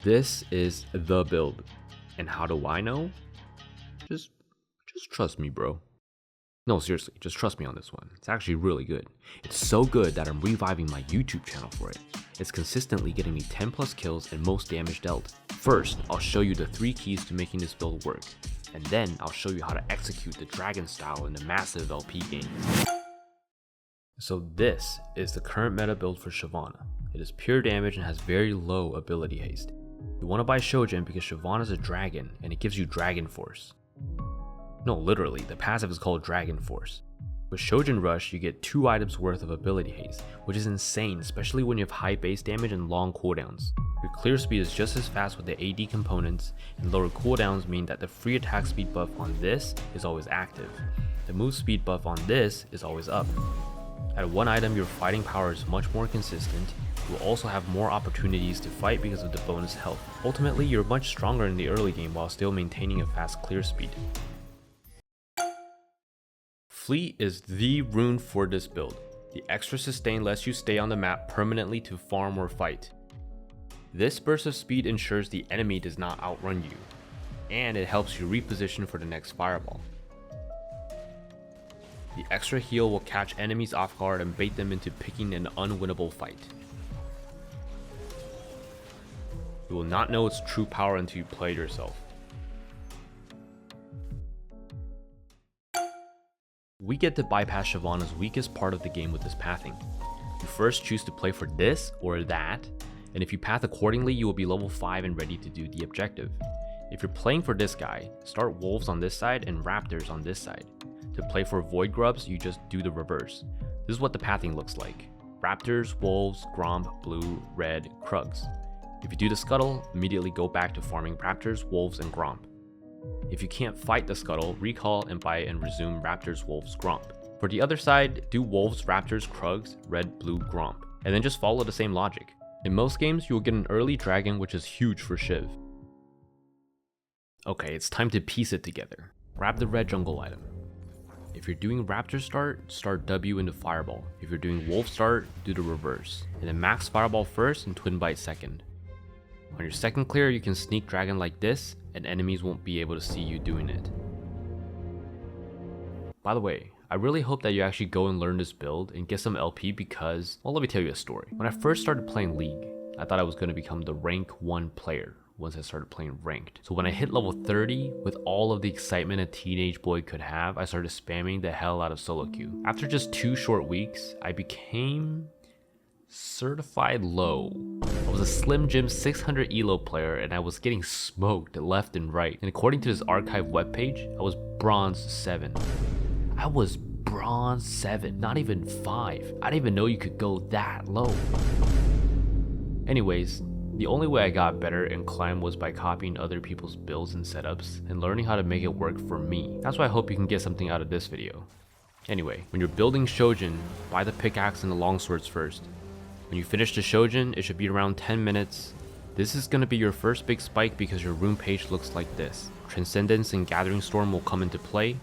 This is the build. And how do I know? Just trust me, bro. No, seriously, just trust me on this one. It's actually really good. It's so good that I'm reviving my YouTube channel for it. It's consistently getting me 10 plus kills and most damage dealt. First, I'll show you the 3 keys to making this build work. And then I'll show you how to execute the dragon style in the massive LP game. So this is the current meta build for Shyvana. It is pure damage and has very low ability haste. You want to buy Shojin because Shyvana is a dragon and it gives you dragon force. No, literally, the passive is called Dragon Force. With Shojin Rush, you get 2 items worth of ability haste, which is insane, especially when you have high base damage and long cooldowns. Your clear speed is just as fast with the AD components, and lower cooldowns mean that the free attack speed buff on this is always active. The move speed buff on this is always up. At 1 item, your fighting power is much more consistent. You will also have more opportunities to fight because of the bonus health. Ultimately, you're much stronger in the early game while still maintaining a fast clear speed. Fleet is the rune for this build. The extra sustain lets you stay on the map permanently to farm or fight. This burst of speed ensures the enemy does not outrun you, and it helps you reposition for the next fireball. The extra heal will catch enemies off guard and bait them into picking an unwinnable fight. You will not know its true power until you play it yourself. We get to bypass Shyvana's weakest part of the game with this pathing. You first choose to play for this or that, and if you path accordingly, you will be level 5 and ready to do the objective. If you're playing for this guy, start wolves on this side and raptors on this side. To play for void grubs, you just do the reverse. This is what the pathing looks like. Raptors, wolves, gromp, blue, red, krugs. If you do the scuttle, immediately go back to farming raptors, wolves, and gromp. If you can't fight the scuttle, recall and buy and resume raptors, wolves, gromp. For the other side, do wolves, raptors, krugs, red, blue, gromp, and then just follow the same logic. In most games, you will get an early dragon, which is huge for Shyv. Okay, it's time to piece it together. Grab the red jungle item. If you're doing raptor start W into fireball. If you're doing wolf start, do the reverse. And then max fireball first and twin bite second. On your second clear, you can sneak dragon like this, and enemies won't be able to see you doing it. By the way, I really hope that you actually go and learn this build and get some LP because, well, let me tell you a story. When I first started playing League, I thought I was going to become the rank 1 player once I started playing ranked. So when I hit level 30, with all of the excitement a teenage boy could have, I started spamming the hell out of solo queue. After just 2 short weeks, I became certified low. I was a Slim Jim 600 elo player and I was getting smoked left and right. And according to this archive webpage, I was bronze 7. I was bronze 7, not even 5. I didn't even know you could go that low. Anyways, the only way I got better and climb was by copying other people's builds and setups and learning how to make it work for me. That's why I hope you can get something out of this video. Anyway, when you're building Shojin, buy the pickaxe and the longswords first. When you finish the Shojin, it should be around 10 minutes. This is going to be your first big spike because your rune page looks like this. Transcendence and Gathering Storm will come into play.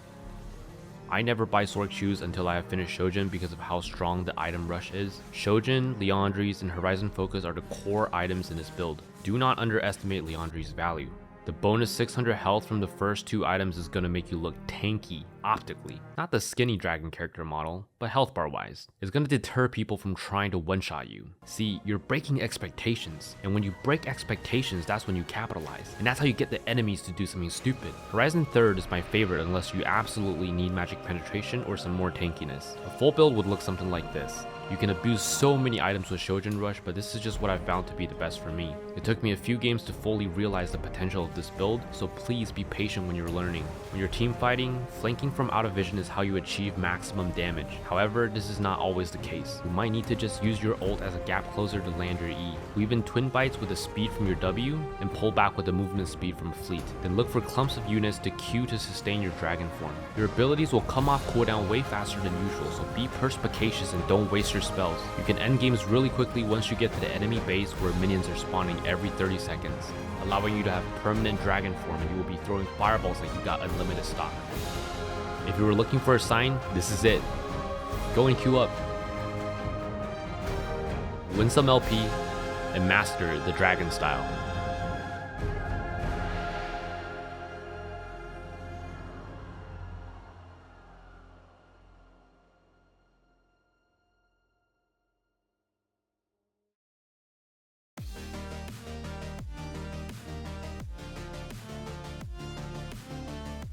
I never buy Sork shoes until I have finished Shojin because of how strong the item rush is. Shojin, liandries, and Horizon Focus are the core items in this build. Do not underestimate liandry's value. The bonus 600 health from the first 2 items is going to make you look tanky optically. Not the skinny dragon character model, but health bar wise. It's going to deter people from trying to one-shot you. See, you're breaking expectations, and when you break expectations, that's when you capitalize. And that's how you get the enemies to do something stupid. Horizon 3rd is my favorite unless you absolutely need magic penetration or some more tankiness. A full build would look something like this. You can abuse so many items with Shojin Rush, but this is just what I found to be the best for me. It took me a few games to fully realize the potential of this build, so please be patient when you're learning. When you're team fighting, flanking from out of vision is how you achieve maximum damage. However, this is not always the case. You might need to just use your ult as a gap closer to land your E. Weave in twin bites with the speed from your W, and pull back with the movement speed from Fleet. Then look for clumps of units to Q to sustain your dragon form. Your abilities will come off cooldown way faster than usual, so be perspicacious and don't waste your spells. You can end games really quickly once you get to the enemy base where minions are spawning every 30 seconds, allowing you to have permanent dragon form, and you will be throwing fireballs like you got unlimited stock. If you were looking for a sign, this is it. Go and queue up. Win some LP and master the dragon style.